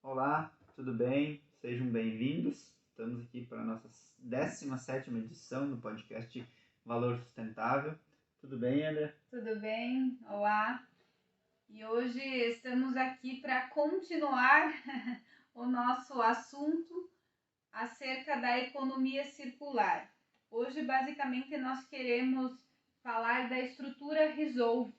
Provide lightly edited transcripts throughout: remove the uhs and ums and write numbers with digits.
Olá, tudo bem? Sejam bem-vindos. Estamos aqui para a nossa 17ª edição do podcast Valor Sustentável. Tudo bem, André? Tudo bem? Olá! E hoje estamos aqui para continuar o nosso assunto acerca da economia circular. Hoje, basicamente, nós queremos falar da estrutura Resolve,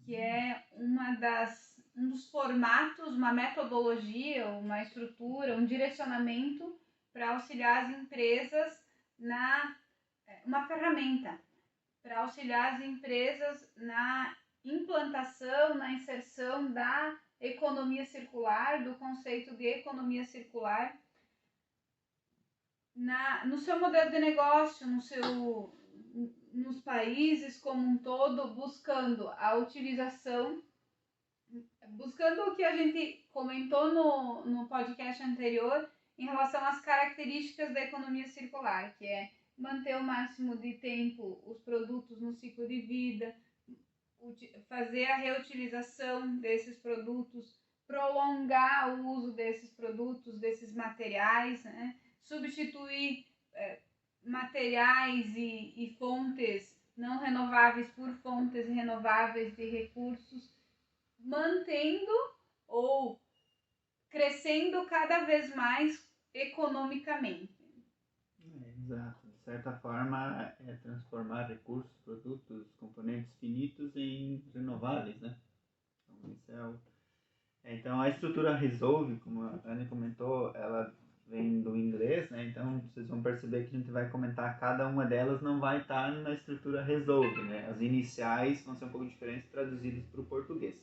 que é um dos formatos, uma metodologia, uma estrutura, um direcionamento para auxiliar as empresas uma ferramenta para auxiliar as empresas na implantação, na inserção da economia circular, do conceito de economia circular no seu modelo de negócio, nos países como um todo, buscando a utilização, buscando o que a gente comentou no podcast anterior em relação às características da economia circular, que é manter o máximo de tempo os produtos no ciclo de vida, fazer a reutilização desses produtos, prolongar o uso desses produtos, desses materiais, né? Substituir materiais e fontes não renováveis por fontes renováveis de recursos, mantendo ou crescendo cada vez mais economicamente. Exato. De certa forma, é transformar recursos, produtos, componentes finitos em renováveis, né? Então, a estrutura Resolve, como a Ana comentou, ela vem do inglês, né? Então, vocês vão perceber que a gente vai comentar cada uma delas não vai estar na estrutura Resolve, né? As iniciais vão ser um pouco diferentes traduzidas para o português.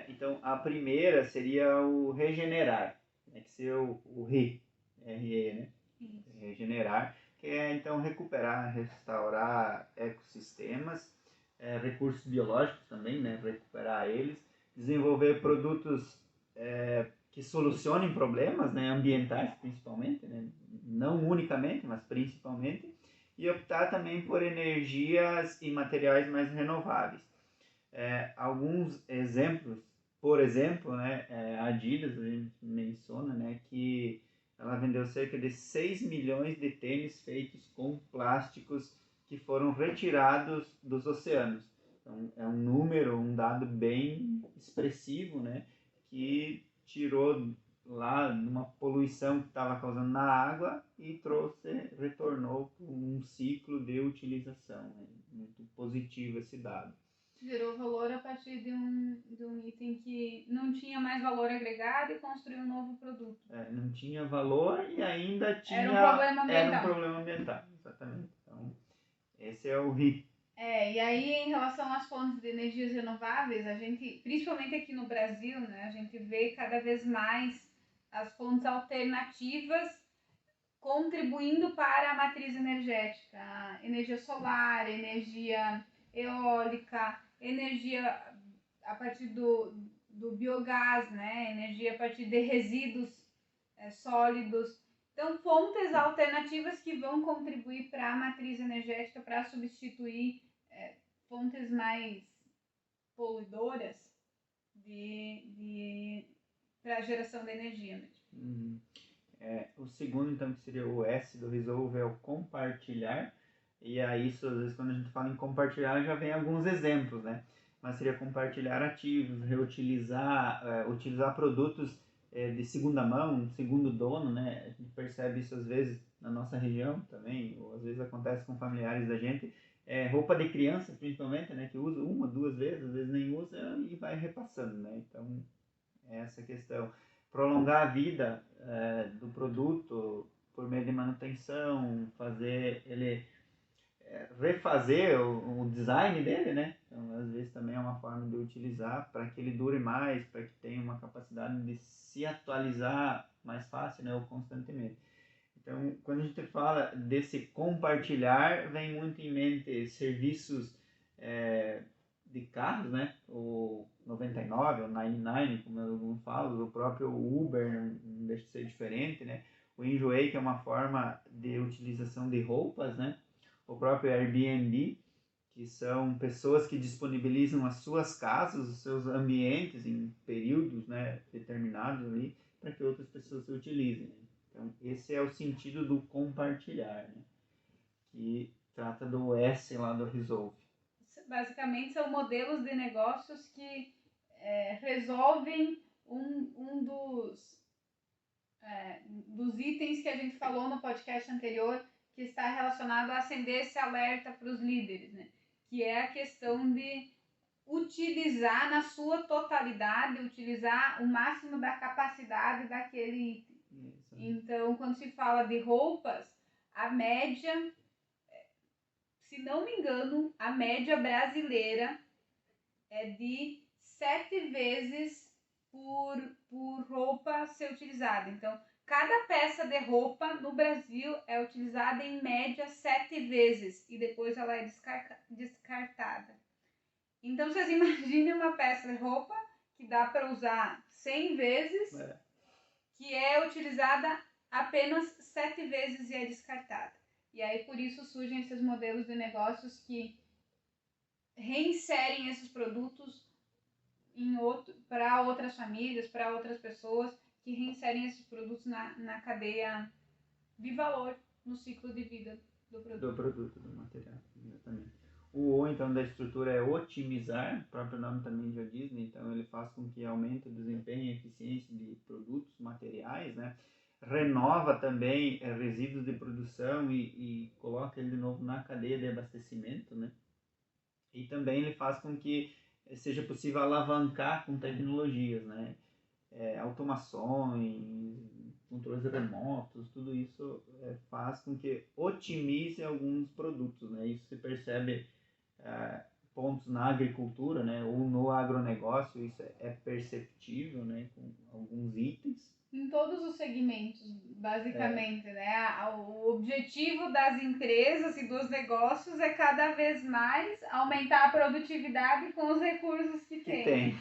Então, a primeira seria o regenerar, né? Que seria o RE, né? Regenerar, que é então recuperar, restaurar ecossistemas, recursos biológicos também, né? Recuperar eles, desenvolver produtos que solucionem problemas, né? Ambientais principalmente, né? Não unicamente, mas principalmente, e optar também por energias e materiais mais renováveis. Alguns exemplos, por exemplo, né, a Adidas, a gente menciona, né, que ela vendeu cerca de 6 milhões de tênis feitos com plásticos que foram retirados dos oceanos. Então, é um número, um dado bem expressivo, né, que tirou lá uma poluição que estava causando na água e retornou para um ciclo de utilização. Né? Muito positivo esse dado. Gerou valor a partir de um item que não tinha mais valor agregado e construiu um novo produto. Não tinha valor e ainda tinha... Era um problema ambiental. Exatamente. Então, esse é o RI. E aí, em relação às fontes de energias renováveis, a gente, principalmente aqui no Brasil, né, a gente vê cada vez mais as fontes alternativas contribuindo para a matriz energética. A energia solar, energia eólica, energia a partir do biogás, né? Energia a partir de resíduos sólidos. Então, fontes alternativas que vão contribuir para a matriz energética, para substituir fontes mais poluidoras para a geração de energia mesmo. O segundo, então, que seria o S do Resolve, é o compartilhar. E aí, isso, às vezes, quando a gente fala em compartilhar, já vem alguns exemplos, né? Mas seria compartilhar ativos, reutilizar, utilizar produtos de segunda mão, segundo dono, né? A gente percebe isso às vezes na nossa região também, ou às vezes acontece com familiares da gente. Roupa de criança, principalmente, né? Que usa uma, duas vezes, às vezes nem usa e vai repassando, né? Então, é essa questão. Prolongar a vida do produto por meio de manutenção, fazer ele refazer o design dele, né? Então, às vezes também é uma forma de utilizar para que ele dure mais, para que tenha uma capacidade de se atualizar mais fácil, né? Ou constantemente. Então, quando a gente fala desse compartilhar, vem muito em mente serviços de carros, né? O 99, o 99, como alguns falam, o próprio Uber não deixa de ser diferente, né? O Enjoei, que é uma forma de utilização de roupas, né? O próprio Airbnb, que são pessoas que disponibilizam as suas casas, os seus ambientes em períodos, né, determinados ali, para que outras pessoas utilizem. Né? Então, esse é o sentido do compartilhar, né? Que trata do S lá do Resolve. Basicamente, são modelos de negócios que resolvem um dos itens que a gente falou no podcast anterior, que está relacionado a acender esse alerta para os líderes, né? Que é a questão de utilizar na sua totalidade, utilizar o máximo da capacidade daquele item. Isso. Então, quando se fala de roupas, a média, se não me engano, a média brasileira é de 7 vezes por roupa ser utilizada. Então, cada peça de roupa no Brasil é utilizada em média 7 vezes e depois ela é descartada. Então, vocês imaginem uma peça de roupa que dá para usar 100 vezes, que é utilizada apenas 7 vezes e é descartada. E aí, por isso, surgem esses modelos de negócios que reinserem esses produtos para outras famílias, para outras pessoas, que reinserem esses produtos na cadeia de valor, no ciclo de vida do produto. Do produto, do material, exatamente. O O, então, da estrutura é otimizar, o próprio nome também já diz, né? Então ele faz com que aumente o desempenho e a eficiência de produtos, materiais, né? Renova também resíduos de produção e coloca ele de novo na cadeia de abastecimento, né? E também ele faz com que seja possível alavancar com tecnologias, né? Automações, controles remotos, tudo isso faz com que otimize alguns produtos, né? Isso se percebe pontos na agricultura, né? Ou no agronegócio, isso é perceptível, né? Com alguns itens. Em todos os segmentos, basicamente, né? O objetivo das empresas e dos negócios é cada vez mais aumentar a produtividade com os recursos que tem.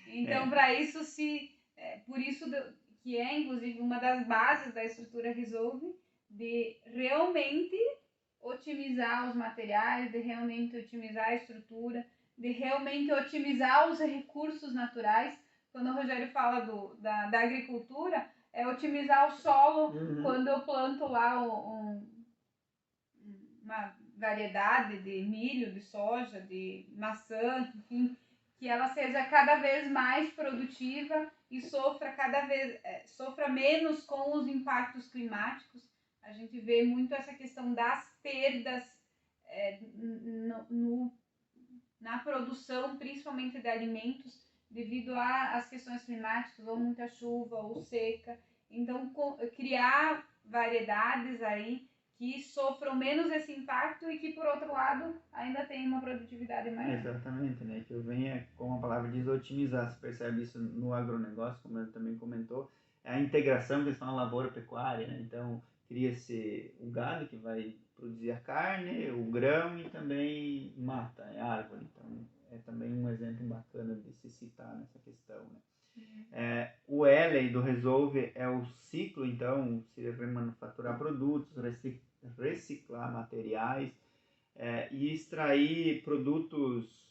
Então, para isso, por isso que é, inclusive, uma das bases da estrutura Resolve, de realmente otimizar os materiais, de realmente otimizar a estrutura, de realmente otimizar os recursos naturais. Quando o Rogério fala da agricultura, é otimizar o solo. Quando eu planto lá uma variedade de milho, de soja, de maçã, enfim, que ela seja cada vez mais produtiva e sofra menos com os impactos climáticos. A gente vê muito essa questão das perdas na produção, principalmente de alimentos, devido às questões climáticas, ou muita chuva, ou seca. Então, criar variedades aí que sofram menos esse impacto e que, por outro lado, ainda tenham uma produtividade maior. Exatamente, né? Que eu venha, como a palavra diz, otimizar. Você percebe isso no agronegócio, como ele também comentou, é a integração que eles falam lavoura-pecuária, né? Então, cria-se o gado que vai produzir a carne, o grão e também mata, é árvore. Então, é também um exemplo bacana de se citar nessa questão, né? O L do Resolve é o ciclo, então, seria remanufaturar produtos, reciclar materiais e extrair produtos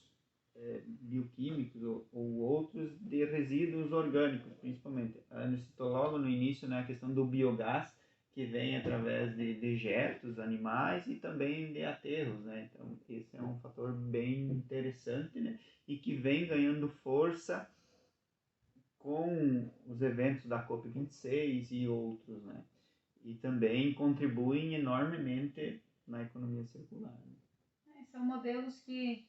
bioquímicos ou outros de resíduos orgânicos, principalmente. A gente citou logo no início, né, a questão do biogás, que vem através de dejetos animais e também de aterros, né? Então, esse é um fator bem interessante, né? E que vem ganhando força com os eventos da COP26 e outros, né? E também contribuem enormemente na economia circular. Né? São modelos que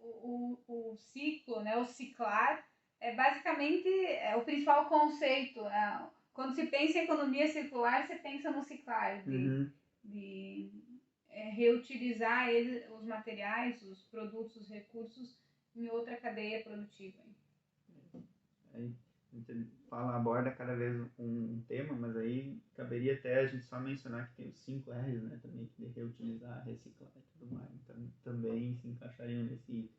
o ciclo, né, o ciclar, é basicamente o principal conceito. Quando se pensa em economia circular, você pensa no ciclar, de reutilizar os materiais, os produtos, os recursos em outra cadeia produtiva. Aí a gente aborda cada vez um tema, mas aí caberia até a gente só mencionar que tem os 5 R's, né, também, de reutilizar, reciclar e tudo mais, então também se encaixariam nesse item.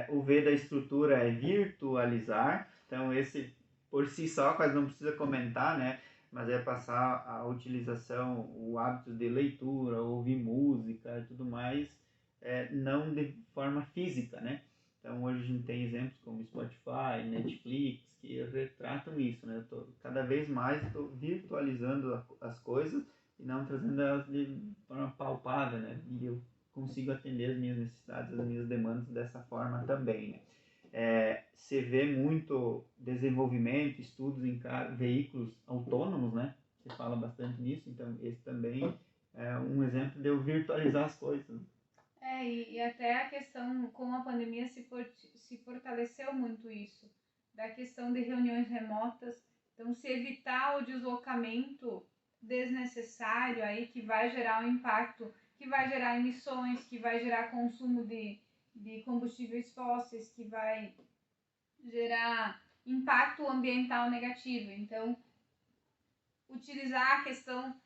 O V da estrutura é virtualizar, então esse por si só quase não precisa comentar, né, mas é passar a utilização, o hábito de leitura, ouvir música e tudo mais, não de forma física, né? Então hoje a gente tem exemplos como Spotify, Netflix, que retratam isso, né? Cada vez mais estou virtualizando as coisas e não trazendo elas de forma palpável, né? E eu consigo atender as minhas necessidades, as minhas demandas dessa forma também, né? Você vê muito desenvolvimento, estudos em veículos autônomos, né? Você fala bastante nisso, então esse também é um exemplo de eu virtualizar as coisas. E até a questão, com a pandemia, se fortaleceu muito isso, da questão de reuniões remotas. Então, se evitar o deslocamento desnecessário aí, que vai gerar um impacto, que vai gerar emissões, que vai gerar consumo de combustíveis fósseis, que vai gerar impacto ambiental negativo. Então, utilizar a questão,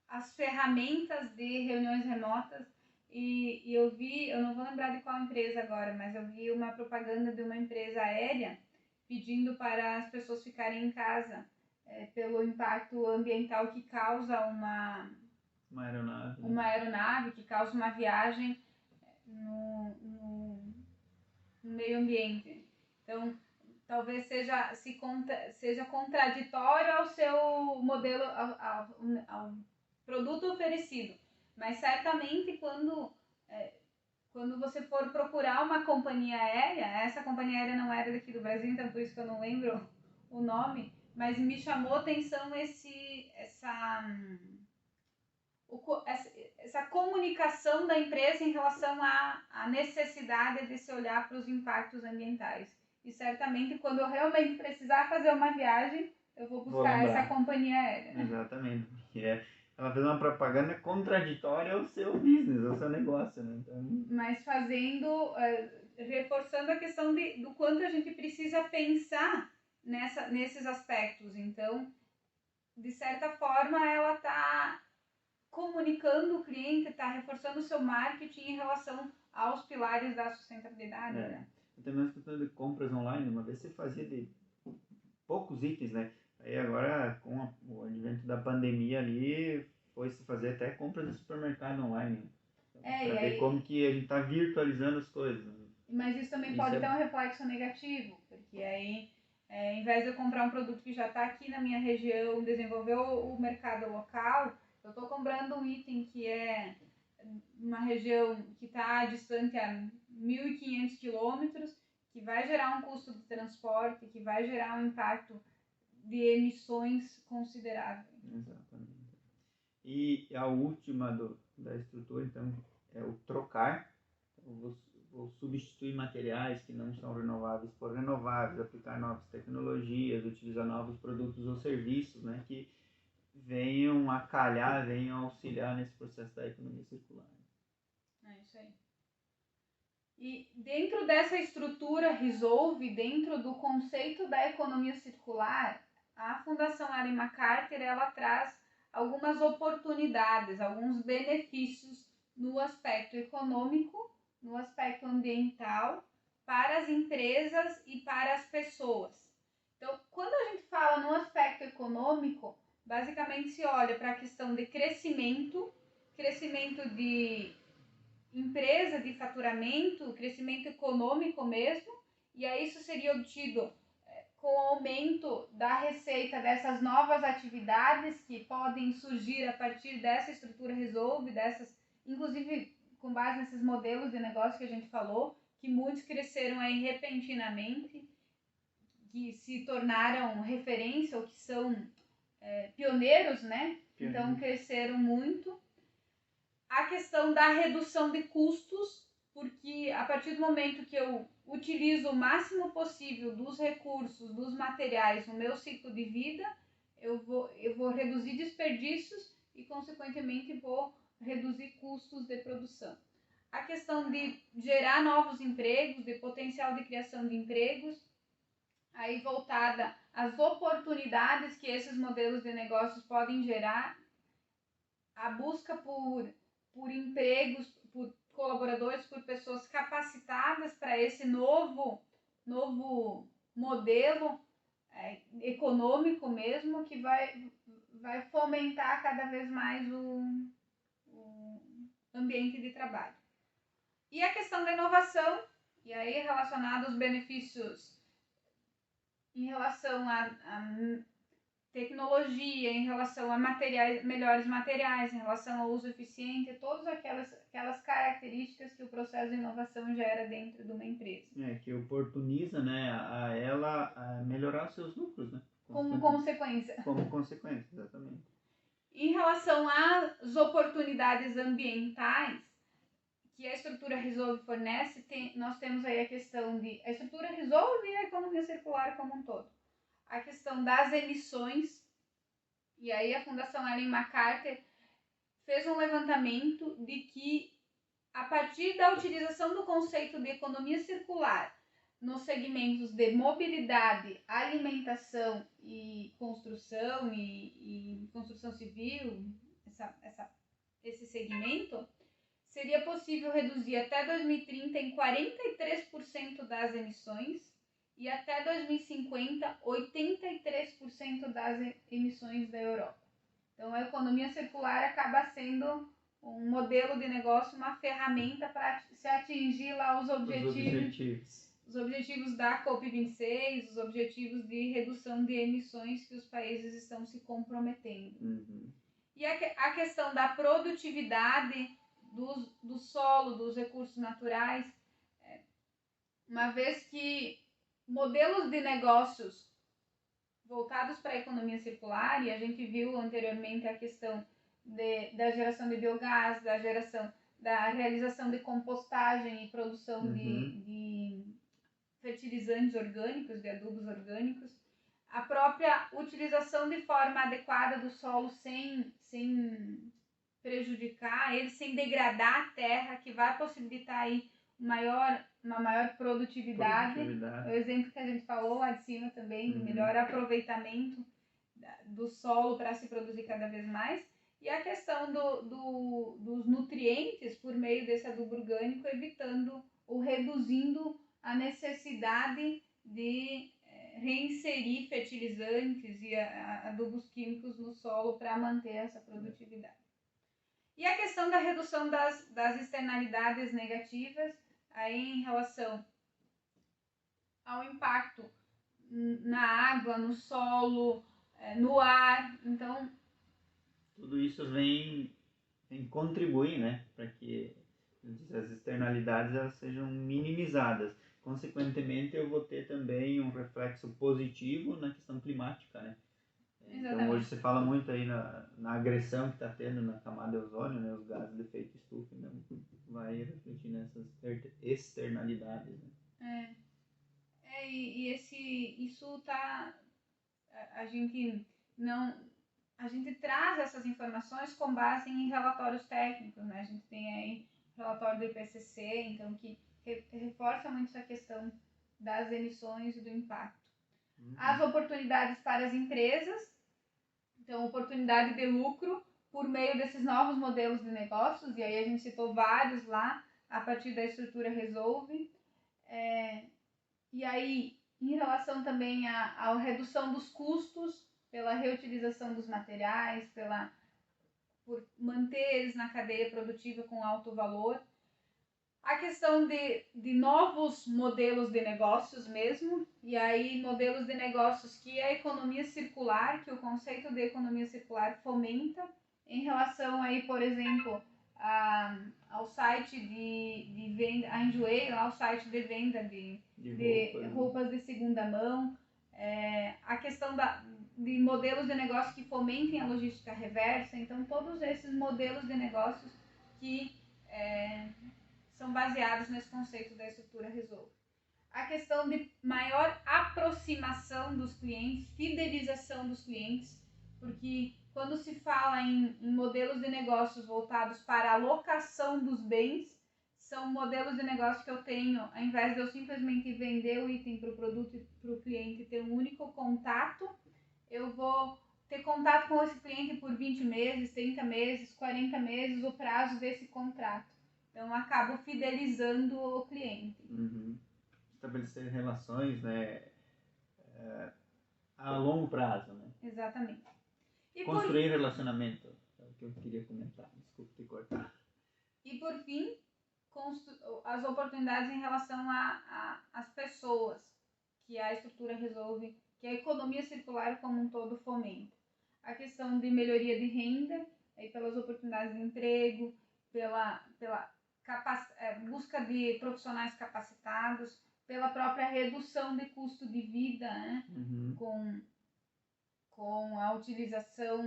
as ferramentas de reuniões remotas. E eu não vou lembrar de qual empresa agora, mas eu vi uma propaganda de uma empresa aérea pedindo para as pessoas ficarem em casa pelo impacto ambiental que causa uma aeronave, que causa uma viagem no meio ambiente. Então, talvez seja contraditório ao seu modelo, ao produto oferecido. Mas certamente quando você for procurar uma companhia aérea, essa companhia aérea não era daqui do Brasil, então por isso que eu não lembro o nome, mas me chamou a atenção essa comunicação da empresa em relação à necessidade de se olhar para os impactos ambientais. E certamente quando eu realmente precisar fazer uma viagem, eu vou buscar essa companhia aérea. Exatamente, porque ela fez uma propaganda contraditória ao seu business, ao seu negócio, né? Então... Mas reforçando a questão do quanto a gente precisa pensar nesses aspectos. Então, de certa forma, ela está comunicando o cliente, está reforçando o seu marketing em relação aos pilares da sustentabilidade. Né? Até mesmo questão de compras online, uma vez você fazia de poucos itens, né? Aí agora, com o advento da pandemia ali, foi se fazer até compras de supermercado online. Para ver como que a gente está virtualizando as coisas. Mas isso também pode ter um reflexo negativo, porque aí, em vez de eu comprar um produto que já está aqui na minha região, desenvolver o mercado local, eu estou comprando um item que é uma região que está distante a 1.500 quilômetros, que vai gerar um custo de transporte, que vai gerar um impacto de emissões considerável. Exatamente. E a última da estrutura, então, é o trocar. Eu vou substituir materiais que não são renováveis por renováveis, aplicar novas tecnologias, utilizar novos produtos ou serviços, né, que venham a calhar, venham a auxiliar nesse processo da economia circular. É isso aí. E dentro dessa estrutura Resolve, dentro do conceito da economia circular, a Fundação Ellen MacArthur ela traz algumas oportunidades, alguns benefícios no aspecto econômico, no aspecto ambiental, para as empresas e para as pessoas. Então, quando a gente fala no aspecto econômico, basicamente se olha para a questão de crescimento de empresa, de faturamento, crescimento econômico mesmo, e aí isso seria obtido com o aumento da receita dessas novas atividades que podem surgir a partir dessa estrutura Resolve, inclusive com base nesses modelos de negócio que a gente falou, que muitos cresceram aí repentinamente, que se tornaram referência ou que são pioneiros, né? Então cresceram muito. A questão da redução de custos, porque a partir do momento que eu utilizo o máximo possível dos recursos, dos materiais no meu ciclo de vida, eu vou reduzir desperdícios e, consequentemente, vou reduzir custos de produção. A questão de gerar novos empregos, de potencial de criação de empregos, aí voltada às oportunidades que esses modelos de negócios podem gerar, a busca por empregos, por colaboradores, por pessoas capacitadas para esse novo modelo econômico mesmo, que vai fomentar cada vez mais o ambiente de trabalho. E a questão da inovação, e aí relacionado aos benefícios em relação a tecnologia, em relação a materiais, melhores materiais, em relação ao uso eficiente, todas aquelas características que o processo de inovação gera dentro de uma empresa. Que oportuniza, né, a ela a melhorar os seus lucros, né? Como consequência. Como consequência, exatamente. Em relação às oportunidades ambientais que a estrutura Resolve fornece, nós temos aí a questão de... A estrutura Resolve e a economia circular como um todo. A questão das emissões, e aí a Fundação Ellen MacArthur fez um levantamento de que, a partir da utilização do conceito de economia circular nos segmentos de mobilidade, alimentação e construção civil, esse segmento, seria possível reduzir até 2030 em 43% das emissões e até 2050, 83% das emissões da Europa. Então, a economia circular acaba sendo um modelo de negócio, uma ferramenta para se atingir lá os objetivos da COP26, os objetivos de redução de emissões que os países estão se comprometendo. Uhum. E a questão da produtividade do solo, dos recursos naturais, uma vez que modelos de negócios voltados para a economia circular, e a gente viu anteriormente a questão da geração de biogás, da realização de compostagem e produção de fertilizantes orgânicos, de adubos orgânicos, a própria utilização de forma adequada do solo sem prejudicar ele, sem degradar a terra, que vai possibilitar aí uma maior produtividade. O exemplo que a gente falou lá de cima também, de melhor aproveitamento do solo para se produzir cada vez mais. E a questão dos nutrientes por meio desse adubo orgânico, evitando ou reduzindo a necessidade de reinserir fertilizantes e adubos químicos no solo para manter essa produtividade. E a questão da redução das externalidades negativas, aí em relação ao impacto na água, no solo, no ar. Então, tudo isso vem contribuir, né, para que as externalidades elas sejam minimizadas. Consequentemente, eu vou ter também um reflexo positivo na questão climática, né? Então, hoje se fala muito aí na agressão que está tendo na camada de ozônio, né, os gases de efeito estufa, então vai refletir nessas externalidades, né? Isso tá, a gente traz essas informações com base em relatórios técnicos, né? A gente tem aí o relatório do IPCC, então que reforça muito essa questão das emissões e do impacto. As oportunidades para as empresas, então oportunidade de lucro por meio desses novos modelos de negócios, e aí a gente citou vários lá, a partir da estrutura Resolve. E aí, em relação também à redução dos custos, pela reutilização dos materiais, por manter eles na cadeia produtiva com alto valor. A questão de novos modelos de negócios mesmo, e aí modelos de negócios que a economia circular, que o conceito de economia circular fomenta, em relação aí, por exemplo, ao site de venda, a Enjoei, lá o site de venda de roupas de segunda mão, a questão de modelos de negócio que fomentem a logística reversa. Então, todos esses modelos de negócios que são baseados nesse conceito da estrutura Resolve. A questão de maior aproximação dos clientes, fidelização dos clientes, porque quando se fala em modelos de negócios voltados para a locação dos bens, são modelos de negócio que eu tenho, ao invés de eu simplesmente vender o item para o produto e para o cliente ter um único contato, eu vou ter contato com esse cliente por 20 meses, 30 meses, 40 meses, o prazo desse contrato. Então, eu acabo fidelizando o cliente. Estabelecer relações, né, a longo prazo, né? Exatamente. E construir relacionamento, é o que eu queria comentar. Desculpa te cortar. E por fim, as oportunidades em relação às pessoas que a estrutura resolve, que a economia circular como um todo fomenta. A questão de melhoria de renda, aí pelas oportunidades de emprego, pela busca de profissionais capacitados, pela própria redução de custo de vida, né? Com a utilização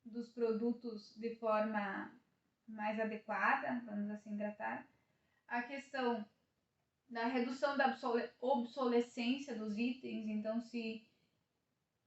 dos produtos de forma mais adequada, vamos assim tratar. A questão da redução da obsolescência dos itens, então se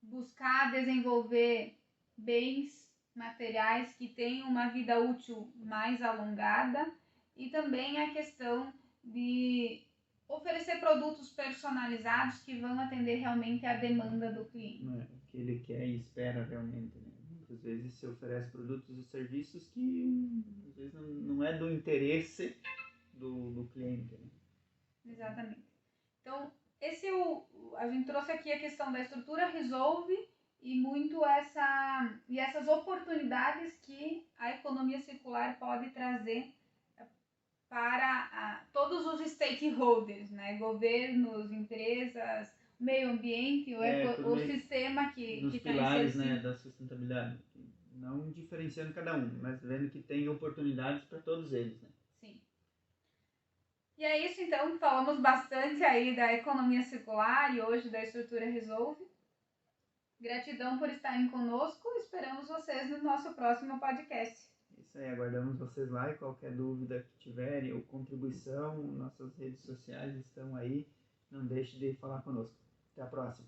buscar desenvolver bens materiais que tenham uma vida útil mais alongada, e também a questão de oferecer produtos personalizados que vão atender realmente à demanda do cliente. O que ele quer e espera realmente, né? Muitas vezes se oferece produtos e serviços que às vezes não é do interesse do cliente, né? Exatamente. Então, a gente trouxe aqui a questão da estrutura Resolve e muito essas oportunidades que a economia circular pode trazer para todos os stakeholders, né? Governos, empresas, meio ambiente, o sistema que nos pilares, né, da sustentabilidade. Não diferenciando cada um, mas vendo que tem oportunidades para todos eles, né? Sim. E é isso, então, falamos bastante aí da economia circular e hoje da estrutura Resolve. Gratidão por estarem conosco, esperamos vocês no nosso próximo podcast. Isso aí, aguardamos vocês lá e qualquer dúvida que tiverem ou contribuição, nossas redes sociais estão aí, não deixe de falar conosco. Até a próxima.